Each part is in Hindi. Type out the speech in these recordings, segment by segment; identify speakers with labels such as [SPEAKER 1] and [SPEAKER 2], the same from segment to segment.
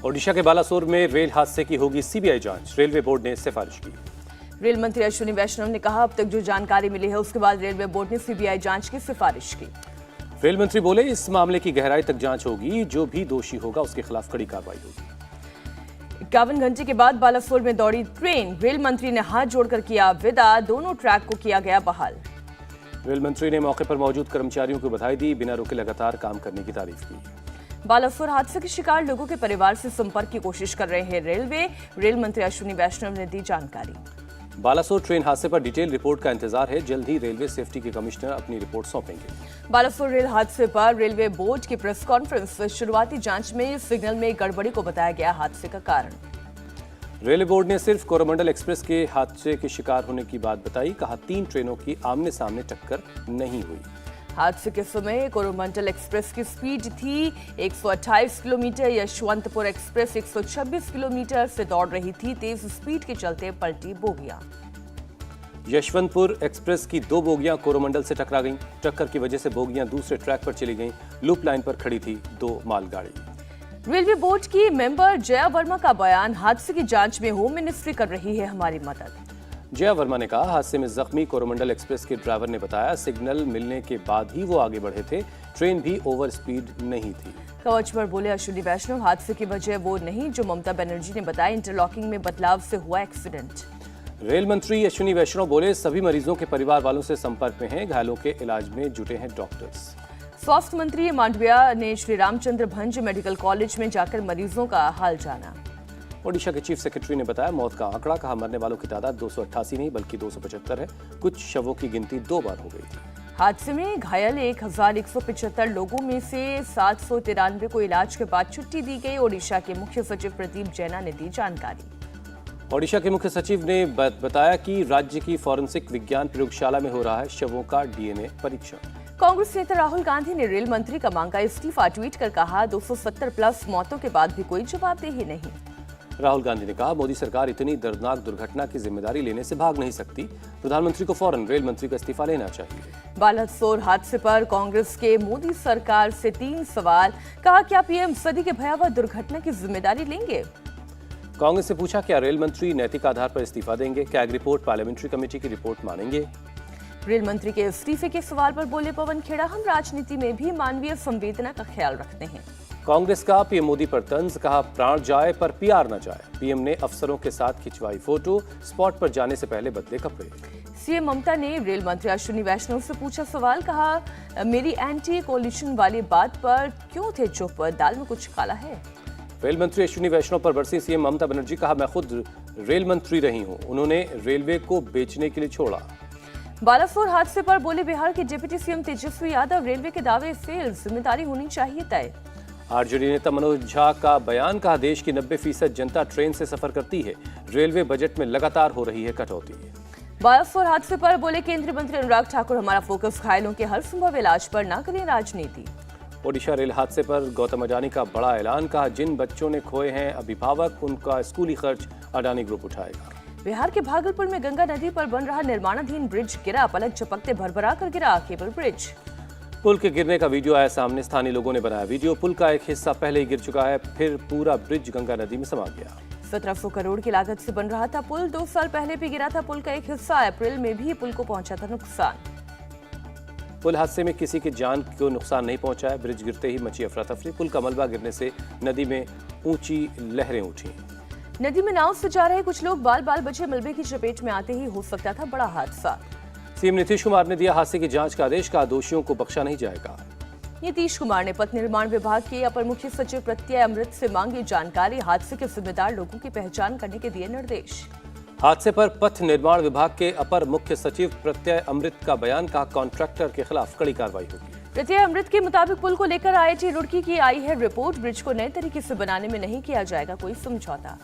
[SPEAKER 1] ओडिशा के बालासोर में रेल हादसे की होगी सीबीआई जांच, रेलवे बोर्ड ने सिफारिश की।
[SPEAKER 2] रेल मंत्री अश्विनी वैष्णव ने कहा, अब तक जो जानकारी मिली है उसके बाद रेलवे बोर्ड ने सीबीआई जांच की सिफारिश की।
[SPEAKER 1] रेल मंत्री बोले, इस मामले की गहराई तक जांच होगी, जो भी दोषी होगा उसके खिलाफ कड़ी कार्रवाई होगी।
[SPEAKER 2] 51 घंटे के बाद बालासोर में दौड़ी ट्रेन, रेल मंत्री ने हाथ जोड़कर किया विदा, दोनों ट्रैक को किया गया बहाल।
[SPEAKER 1] रेल मंत्री ने मौके पर मौजूद कर्मचारियों को बधाई दी, बिना रुके लगातार काम करने की तारीफ की।
[SPEAKER 2] बालासोर हादसे के शिकार लोगों के परिवार से संपर्क की कोशिश कर रहे हैं रेलवे, रेल मंत्री अश्विनी वैष्णव ने दी जानकारी।
[SPEAKER 1] बालासोर ट्रेन हादसे पर डिटेल रिपोर्ट का इंतजार है, जल्द ही रेलवे सेफ्टी के कमिश्नर अपनी रिपोर्ट सौंपेंगे।
[SPEAKER 2] बालासोर रेल हादसे पर रेलवे बोर्ड की प्रेस कॉन्फ्रेंस, शुरुआती जांच में सिग्नल में गड़बड़ी को बताया गया हादसे का कारण।
[SPEAKER 1] रेलवे बोर्ड ने सिर्फ कोरोमंडल एक्सप्रेस के हादसे के शिकार होने की बात बताई, कहा 3 ट्रेनों की आमने सामने टक्कर नहीं हुई।
[SPEAKER 2] हादसे के समय कोरोमंडल एक्सप्रेस की स्पीड थी 128 किलोमीटर, यशवंतपुर एक्सप्रेस 126 किलोमीटर से दौड़ रही थी, तेज स्पीड के चलते पलटी बोगियां।
[SPEAKER 1] यशवंतपुर एक्सप्रेस की 2 बोगियां कोरोमंडल से टकरा गईं। टक्कर की वजह से बोगियां दूसरे ट्रैक पर चली गईं। लूप लाइन पर खड़ी थी 2 मालगाड़ी।
[SPEAKER 2] रेलवे बोर्ड की मेंबर जया वर्मा का बयान, हादसे की जांच में होम मिनिस्ट्री कर रही है हमारी मदद।
[SPEAKER 1] जया वर्मा ने कहा, हादसे में जख्मी कोरोमंडल एक्सप्रेस के ड्राइवर ने बताया, सिग्नल मिलने के बाद ही वो आगे बढ़े थे, ट्रेन भी ओवर स्पीड नहीं थी।
[SPEAKER 2] कवच पर बोले अश्विनी वैष्णव, हादसे की वजह वो नहीं जो ममता बनर्जी ने बताया, इंटरलॉकिंग में बदलाव से हुआ एक्सीडेंट।
[SPEAKER 1] रेल मंत्री अश्विनी वैष्णव बोले, सभी मरीजों के परिवार वालों से संपर्क में हैं, घायलों के इलाज में जुटे हैं डॉक्टर्स।
[SPEAKER 2] स्वास्थ्य मंत्री मांडविया ने श्री रामचंद्र भंज मेडिकल कॉलेज में जाकर मरीजों का हाल जाना।
[SPEAKER 1] ओडिशा के चीफ सेक्रेटरी ने बताया, मौत का आंकड़ा, कहा मरने वालों की तादाद 288 नहीं बल्कि 275 है, कुछ शवों की गिनती 2 बार हो गई थी।
[SPEAKER 2] हादसे में घायल 1175 लोगों में से 793 को इलाज के बाद छुट्टी दी गई। ओडिशा के मुख्य सचिव प्रदीप जैना ने दी जानकारी।
[SPEAKER 1] ओडिशा के मुख्य सचिव ने बताया कि राज्य की फॉरेंसिक विज्ञान प्रयोगशाला में हो रहा है शवों का डीएनए परीक्षण।
[SPEAKER 2] कांग्रेस नेता राहुल गांधी ने रेल मंत्री का मांगा इस्तीफा, ट्वीट कर कहा, 270 प्लस मौतों के बाद भी कोई जवाबदेही नहीं।
[SPEAKER 1] राहुल गांधी ने कहा, मोदी सरकार इतनी दर्दनाक दुर्घटना की जिम्मेदारी लेने से भाग नहीं सकती, प्रधानमंत्री को फौरन रेल मंत्री का इस्तीफा लेना चाहिए।
[SPEAKER 2] बालासोर हादसे पर कांग्रेस के मोदी सरकार से 3 सवाल, कहा, क्या पीएम सदी के भयावह दुर्घटना की जिम्मेदारी लेंगे?
[SPEAKER 1] कांग्रेस से पूछा, क्या रेल मंत्री नैतिक आधार पर इस्तीफा देंगे? कैग रिपोर्ट पार्लियामेंट्री कमेटी की रिपोर्ट मानेंगे?
[SPEAKER 2] रेल मंत्री के इस्तीफे के सवाल पर बोले पवन खेड़ा, हम राजनीति में भी मानवीय संवेदना का ख्याल रखते हैं।
[SPEAKER 1] कांग्रेस का पीएम मोदी पर तंज, कहा प्राण जाए पर पीआर न जाए। पीएम ने अफसरों के साथ खिंचवाई फोटो, स्पॉट पर जाने से पहले बदले कपड़े।
[SPEAKER 2] सीएम ममता ने रेल मंत्री अश्विनी वैष्णव से पूछा सवाल, कहा मेरी एंटी कोलिशन वाली बात पर क्यों थे चुप, दाल में कुछ काला है?
[SPEAKER 1] रेल मंत्री अश्विनी वैष्णव पर बरसी सीएम ममता बनर्जी, कहा मैं खुद रेल मंत्री रही हूं, उन्होंने रेलवे को बेचने के लिए छोड़ा।
[SPEAKER 2] बालासोर हादसे पर बोले बिहार के deputy CM Tejashwi Yadav, railway के दावे फेल, जिम्मेदारी होनी चाहिए तय।
[SPEAKER 1] आरजेडी नेता मनोज झा का बयान, कहा देश की 90% जनता ट्रेन से सफर करती है, रेलवे बजट में लगातार हो रही है कटौती।
[SPEAKER 2] बालासोर हादसे पर बोले केंद्रीय मंत्री अनुराग ठाकुर, हमारा फोकस घायलों के हर संभव इलाज पर, न करें राजनीति।
[SPEAKER 1] ओडिशा रेल हादसे पर गौतम अडानी का बड़ा ऐलान, कहा जिन बच्चों ने खोए हैं अभिभावक, उनका स्कूली खर्च अडानी ग्रुप उठाएगा।
[SPEAKER 2] बिहार के भागलपुर में गंगा नदी पर बन रहा निर्माणाधीन ब्रिज गिरा, पलक झपकते भरभरा कर गिरा केबल ब्रिज।
[SPEAKER 1] पुल के गिरने का वीडियो आया सामने, स्थानीय लोगों ने बनाया वीडियो। पुल का एक हिस्सा पहले ही गिर चुका है, फिर पूरा ब्रिज गंगा नदी में समा गया।
[SPEAKER 2] 1700 करोड़ की लागत से बन रहा था पुल, 2 साल पहले भी गिरा था पुल का एक हिस्सा, अप्रैल में भी पुल को पहुंचा था नुकसान।
[SPEAKER 1] पुल हादसे में किसी की जान को नुकसान नहीं पहुंचा है, ब्रिज गिरते ही मची अफरा तफरी। पुल का मलबा गिरने से नदी में ऊंची लहरें उठी।
[SPEAKER 2] नदी में नाव से जा रहे कुछ लोग बाल बाल बचे मलबे की चपेट में आते ही हो सकता था बड़ा हादसा।
[SPEAKER 1] सीएम नीतीश कुमार ने दिया हादसे की जांच का आदेश, कहा दोषियों को बख्शा नहीं जाएगा।
[SPEAKER 2] नीतीश कुमार ने पथ निर्माण विभाग के अपर मुख्य सचिव प्रत्यय अमृत से मांगी जानकारी, हादसे के जिम्मेदार लोगों की पहचान करने के दिए निर्देश।
[SPEAKER 1] हादसे पर पथ निर्माण विभाग के अपर मुख्य सचिव प्रत्यय अमृत का बयान, कहा कॉन्ट्रैक्टर के खिलाफ कड़ी कार्रवाई होगी।
[SPEAKER 2] प्रत्यय अमृत के मुताबिक पुल को लेकर आईआईटी रुड़की की आई है रिपोर्ट, ब्रिज को नए तरीके से बनाने में नहीं किया जाएगा कोई समझौता।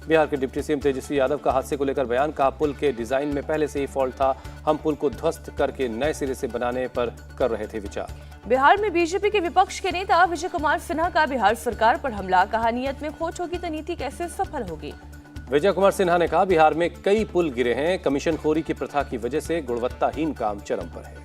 [SPEAKER 1] बिहार के डिप्टी सीएम तेजस्वी यादव का हादसे को लेकर बयान, कहा पुल के डिजाइन में पहले से ही फॉल्ट था, हम पुल को ध्वस्त करके नए सिरे से बनाने पर कर रहे थे विचार।
[SPEAKER 2] बिहार में बीजेपी के विपक्ष के नेता विजय कुमार सिन्हा का बिहार सरकार पर हमला, कहा नियत में खोट होगी तो नीति कैसे सफल होगी।
[SPEAKER 1] विजय कुमार सिन्हा ने कहा बिहार में कई पुल गिरे हैं, कमीशन खोरी की प्रथा की वजह से गुणवत्ताहीन काम चरम पर है।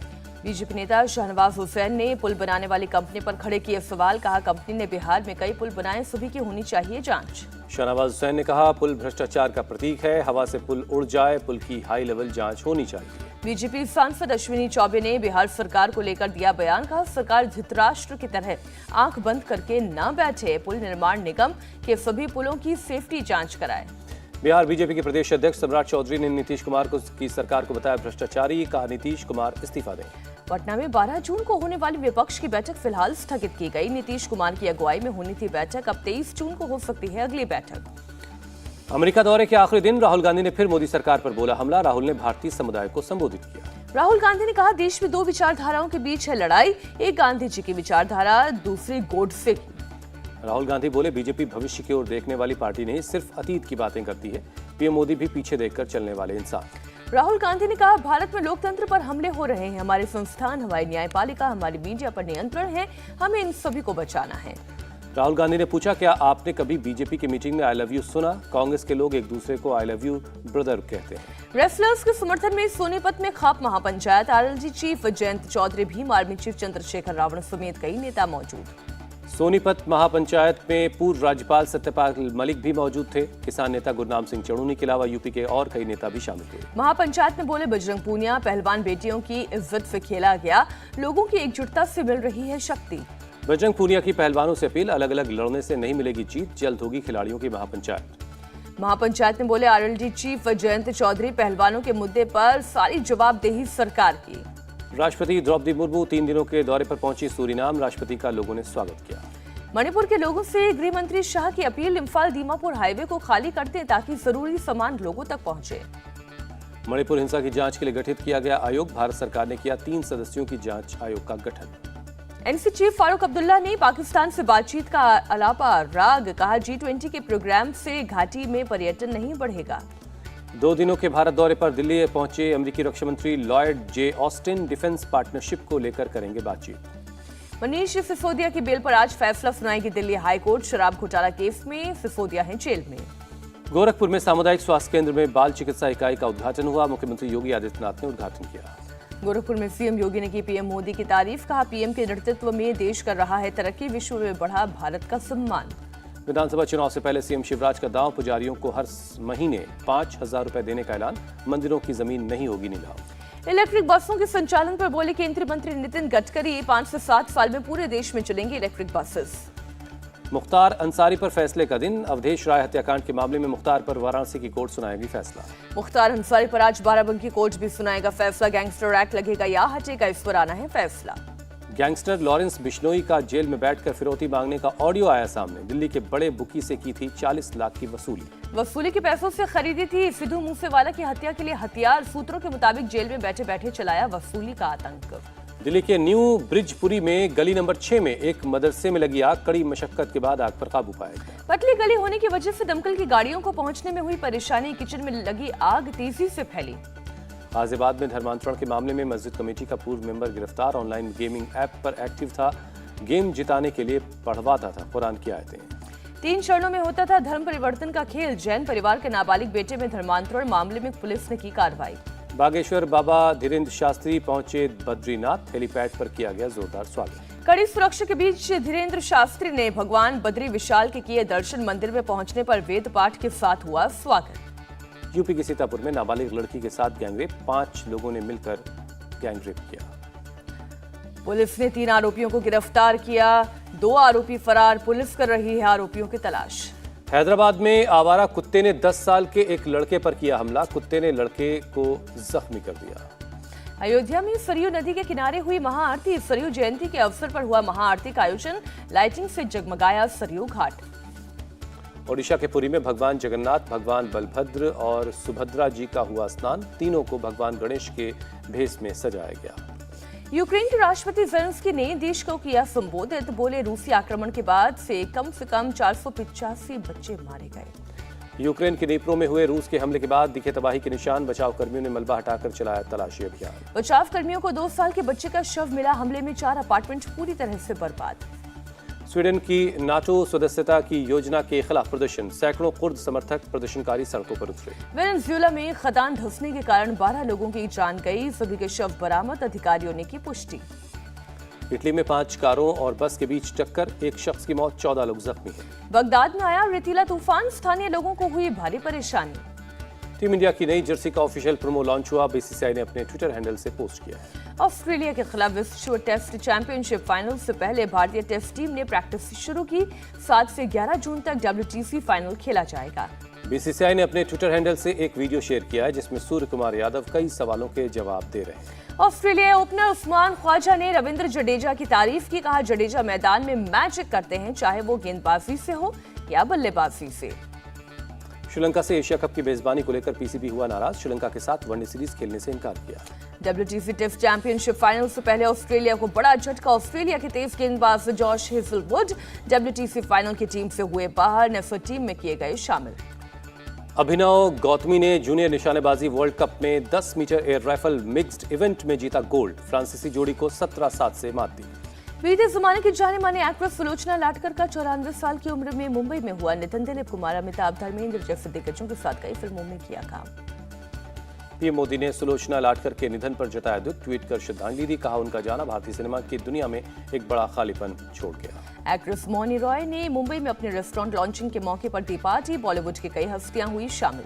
[SPEAKER 2] बीजेपी नेता शहनवाज हुसैन ने पुल बनाने वाली कंपनी पर खड़े किए सवाल। कहा, कंपनी ने बिहार में कई पुल बनाए, सभी की होनी चाहिए जांच।
[SPEAKER 1] शहनवाज हुसैन ने कहा, पुल भ्रष्टाचार का प्रतीक है, हवा से पुल उड़ जाए, पुल की हाई लेवल जांच होनी चाहिए।
[SPEAKER 2] बीजेपी सांसद अश्विनी चौबे ने बिहार सरकार को लेकर दिया बयान। कहा, सरकार धृतराष्ट्र की तरह आंख बंद करके न बैठे, पुल निर्माण निगम के सभी पुलों की सेफ्टी जांच कराए।
[SPEAKER 1] बिहार बीजेपी के प्रदेश अध्यक्ष सम्राट चौधरी ने नीतीश कुमार की सरकार को बताया भ्रष्टाचारी। कहा, नीतीश कुमार इस्तीफा दें।
[SPEAKER 2] पटना में 12 जून को होने वाली विपक्ष की बैठक फिलहाल स्थगित की गई। नीतीश कुमार की अगुवाई में होनी थी बैठक, अब 23 जून को हो सकती है अगली बैठक।
[SPEAKER 1] अमेरिका दौरे के आखिरी दिन राहुल गांधी ने फिर मोदी सरकार पर बोला हमला। राहुल ने भारतीय समुदाय को संबोधित किया।
[SPEAKER 2] राहुल गांधी ने कहा, देश में दो विचारधाराओं के बीच है लड़ाई, एक गांधी जी की विचारधारा, दूसरी गोडसे की।
[SPEAKER 1] राहुल गांधी बोले, बीजेपी भविष्य की ओर देखने वाली पार्टी नहीं, सिर्फ अतीत की बातें करती है। पीएम मोदी भी पीछे देखकर चलने वाले इंसान।
[SPEAKER 2] राहुल गांधी ने कहा, भारत में लोकतंत्र पर हमले हो रहे हैं, हमारे संस्थान, हमारी न्यायपालिका, हमारी मीडिया पर नियंत्रण है, हमें इन सभी को बचाना है।
[SPEAKER 1] राहुल गांधी ने पूछा, क्या आपने कभी बीजेपी की मीटिंग में आई लव यू सुना? कांग्रेस के लोग एक दूसरे को आई लव यू ब्रदर कहते हैं।
[SPEAKER 2] रेसलर्स के समर्थन में सोनीपत में खाप महापंचायत, आरएलजी चीफ जयंत चौधरी भी, आर्मी चीफ चंद्रशेखर रावण समेत कई नेता मौजूद।
[SPEAKER 1] सोनीपत महापंचायत में पूर्व राज्यपाल सत्यपाल मलिक भी मौजूद थे। किसान नेता गुरनाम सिंह चढ़ूनी के अलावा यूपी के और कई नेता भी शामिल थे।
[SPEAKER 2] महापंचायत में बोले बजरंग पूनिया, पहलवान बेटियों की इज्जत से खेला गया, लोगों की एकजुटता से मिल रही है शक्ति।
[SPEAKER 1] बजरंग पूनिया की पहलवानों से अपील, अलग अलग लड़ने से नहीं मिलेगी जीत, जल्द होगी खिलाड़ियों की महापंचायत।
[SPEAKER 2] महापंचायत में बोले आरएलडी चीफ जयंत चौधरी, पहलवानों के मुद्दे पर सारी जवाबदेही सरकार की।
[SPEAKER 1] राष्ट्रपति द्रौपदी मुर्मू 3 दिनों के दौरे पर पहुंची सूरीनाम, राष्ट्रपति का लोगों ने स्वागत किया।
[SPEAKER 2] मणिपुर के लोगों से गृह मंत्री शाह की अपील, इम्फाल दीमापुर हाईवे को खाली कर दें ताकि जरूरी सामान लोगों तक पहुंचे।
[SPEAKER 1] मणिपुर हिंसा की जांच के लिए गठित किया गया आयोग, भारत सरकार ने किया 3 सदस्यों की जांच आयोग का गठन।
[SPEAKER 2] एनसी चीफ फारूक अब्दुल्ला ने पाकिस्तान से बातचीत का अलापा राग। कहा, G20 के प्रोग्राम से घाटी में पर्यटन नहीं बढ़ेगा।
[SPEAKER 1] 2 दिनों के भारत दौरे पर दिल्ली पहुंचे अमेरिकी रक्षा मंत्री लॉयड जे ऑस्टिन, डिफेंस पार्टनरशिप को लेकर करेंगे बातचीत।
[SPEAKER 2] मनीष सिसोदिया की बेल पर आज फैसला सुनाएगी दिल्ली हाईकोर्ट। शराब घोटाला केस में सिसोदिया हैं जेल में।
[SPEAKER 1] गोरखपुर में सामुदायिक स्वास्थ्य केंद्र में बाल चिकित्सा इकाई का उद्घाटन हुआ। मुख्यमंत्री योगी आदित्यनाथ ने उद्घाटन किया।
[SPEAKER 2] गोरखपुर में सीएम योगी ने की पीएम मोदी की तारीफ। कहा, पीएम के नेतृत्व में देश कर रहा है तरक्की, विश्व में बढ़ा भारत का सम्मान।
[SPEAKER 1] विधानसभा चुनाव से पहले सीएम शिवराज का दांव, पुजारियों को हर महीने 5,000 रुपए देने का ऐलान, मंदिरों की जमीन नहीं होगी नीलाम।
[SPEAKER 2] इलेक्ट्रिक बसों के संचालन पर बोले केंद्रीय मंत्री नितिन गडकरी, 5 से 7 साल में पूरे देश में चलेंगी इलेक्ट्रिक बसेस।
[SPEAKER 1] मुख्तार अंसारी पर फैसले का दिन, अवधेश राय हत्याकांड के मामले में मुख्तार पर वाराणसी की कोर्ट सुनाएगी फैसला।
[SPEAKER 2] मुख्तार अंसारी पर आज बाराबंकी कोर्ट भी सुनाएगा फैसला। गैंगस्टर एक्ट लगेगा या हटेगा, इस पर आना है फैसला।
[SPEAKER 1] गैंगस्टर लॉरेंस बिश्नोई का जेल में बैठकर फिरौती मांगने का ऑडियो आया सामने। दिल्ली के बड़े बुकी से की थी 40 लाख की वसूली
[SPEAKER 2] के पैसों से खरीदी थी सिद्धू मूसेवाला की हत्या के लिए हथियार। सूत्रों के मुताबिक जेल में बैठे बैठे चलाया वसूली का आतंक।
[SPEAKER 1] दिल्ली के न्यू ब्रिजपुरी में गली नंबर 6 में एक मदरसे में लगी आग, कड़ी मशक्कत के बाद आग पर काबू पाया गया।
[SPEAKER 2] पतली गली होने की वजह से दमकल की गाड़ियों को पहुंचने में हुई परेशानी। किचन में लगी आग तेजी से फैली।
[SPEAKER 1] गाजियाबाद में धर्मांतरण के मामले में मस्जिद कमेटी का पूर्व मेंबर गिरफ्तार। ऑनलाइन गेमिंग ऐप पर एक्टिव था, गेम जिताने के लिए पढ़वाता था कुरान की आयतें।
[SPEAKER 2] 3 चरणों में होता था धर्म परिवर्तन का खेल। जैन परिवार के नाबालिग बेटे में धर्मांतरण मामले में पुलिस ने की कार्रवाई।
[SPEAKER 1] बागेश्वर बाबा धीरेन्द्र शास्त्री पहुंचे बद्रीनाथ, हेलीपैड पर किया गया जोरदार स्वागत।
[SPEAKER 2] कड़ी सुरक्षा के बीच धीरेन्द्र शास्त्री ने भगवान बद्री विशाल के किए दर्शन। मंदिर में पहुंचने पर वेद पाठ के साथ हुआ स्वागत।
[SPEAKER 1] यूपी के सीतापुर में नाबालिग लड़की के साथ गैंगरेप, 5 लोगों ने मिलकर गैंगरेप किया।
[SPEAKER 2] पुलिस ने 3 आरोपियों को गिरफ्तार किया, 2 आरोपी फरार। पुलिस कर रही है आरोपियों की तलाश।
[SPEAKER 1] हैदराबाद में आवारा कुत्ते ने 10 साल के एक लड़के पर किया हमला, कुत्ते ने लड़के को जख्मी कर दिया।
[SPEAKER 2] अयोध्या में सरयू नदी के किनारे हुई महाआरती। सरयू जयंती के अवसर पर हुआ महाआरती का आयोजन, लाइटिंग से जगमगाया सरयू घाट।
[SPEAKER 1] ओडिशा के पुरी में भगवान जगन्नाथ, भगवान बलभद्र और सुभद्रा जी का हुआ स्नान। तीनों को भगवान गणेश के भेष में सजाया गया।
[SPEAKER 2] यूक्रेन के राष्ट्रपति जेलेंस्की ने देश को किया संबोधित। बोले, रूसी आक्रमण के बाद से कम 485 बच्चे मारे गए।
[SPEAKER 1] यूक्रेन के नीप्रो में हुए रूस के हमले के बाद दिखे तबाही के निशान। बचाव कर्मियों ने मलबा हटाकर चलाया तलाशी अभियान।
[SPEAKER 2] बचाव कर्मियों को 2 साल के बच्चे का शव मिला। हमले में 4 अपार्टमेंट पूरी तरह से बर्बाद।
[SPEAKER 1] स्वीडन की नाटो सदस्यता की योजना के खिलाफ प्रदर्शन, सैकड़ों कुर्द समर्थक प्रदर्शनकारी सड़कों पर उतरे।
[SPEAKER 2] वेनेजुएला में खदान धंसने के कारण 12 लोगों की जान गई, सभी के शव बरामद, अधिकारियों ने की पुष्टि।
[SPEAKER 1] इटली में 5 कारों और बस के बीच टक्कर, एक शख्स की मौत, 14 लोग जख्मी हैं।
[SPEAKER 2] बगदाद में आया रेतीला तूफान, स्थानीय लोगों को हुई भारी परेशानी।
[SPEAKER 1] टीम इंडिया की नई जर्सी का ऑफिशियल प्रोमो लॉन्च हुआ, बीसीसीआई ने अपने ट्विटर हैंडल से पोस्ट किया है।
[SPEAKER 2] ऑस्ट्रेलिया के खिलाफ विश्व टेस्ट चैंपियनशिप फाइनल से पहले भारतीय टेस्ट टीम ने प्रैक्टिस शुरू की। 7 से 11 जून तक WTC फाइनल खेला जाएगा।
[SPEAKER 1] बीसीसीआई ने अपने ट्विटर हैंडल से एक वीडियो शेयर किया है जिसमें सूर्य कुमार यादव कई सवालों के जवाब दे रहे हैं।
[SPEAKER 2] ऑस्ट्रेलिया ओपनर उस्मान ख्वाजा ने रविंद्र जडेजा की तारीफ की, कहा जडेजा मैदान में मैजिक करते हैं, चाहे वो गेंदबाजी से हो या बल्लेबाजी से।
[SPEAKER 1] श्रीलंका से एशिया कप की मेजबानी को लेकर पीसीबी हुआ नाराज, श्रीलंका के साथ वनडे सीरीज खेलने से इनकार किया।
[SPEAKER 2] WTC टेस्ट चैंपियनशिप फाइनल से पहले ऑस्ट्रेलिया को बड़ा झटका, ऑस्ट्रेलिया के तेज गेंदबाज जॉश हेजलवुड WTC फाइनल की टीम से हुए बाहर, नेफर टीम में किए गए शामिल।
[SPEAKER 1] अभिनव गौतमी ने जूनियर निशानेबाजी वर्ल्ड कप में 10 metre air rifle mixed event में जीता गोल्ड, फ्रांसीसी जोड़ी को 17-7 से मात दी।
[SPEAKER 2] बीते जमाने की जाने माने एक्ट्रेस सुलोचना लाटकर का 94 साल की उम्र में मुंबई में हुआ निधन। दिलीप कुमार, अमिताभ, धर्मेंद्र जैसे दिग्गजों के साथ कई फिल्मों में किया काम।
[SPEAKER 1] पीएम मोदी ने सुलोचना लाटकर के निधन पर जताया दुख, ट्वीट कर श्रद्धांजलि दी, कहा उनका जाना भारतीय सिनेमा की दुनिया में एक बड़ा खालीपन छोड़ गया।
[SPEAKER 2] एक्ट्रेस मौनी रॉय ने मुंबई में अपने रेस्टोरेंट लॉन्चिंग के मौके पर दी पार्टी, बॉलीवुड की कई हस्तियां हुई शामिल।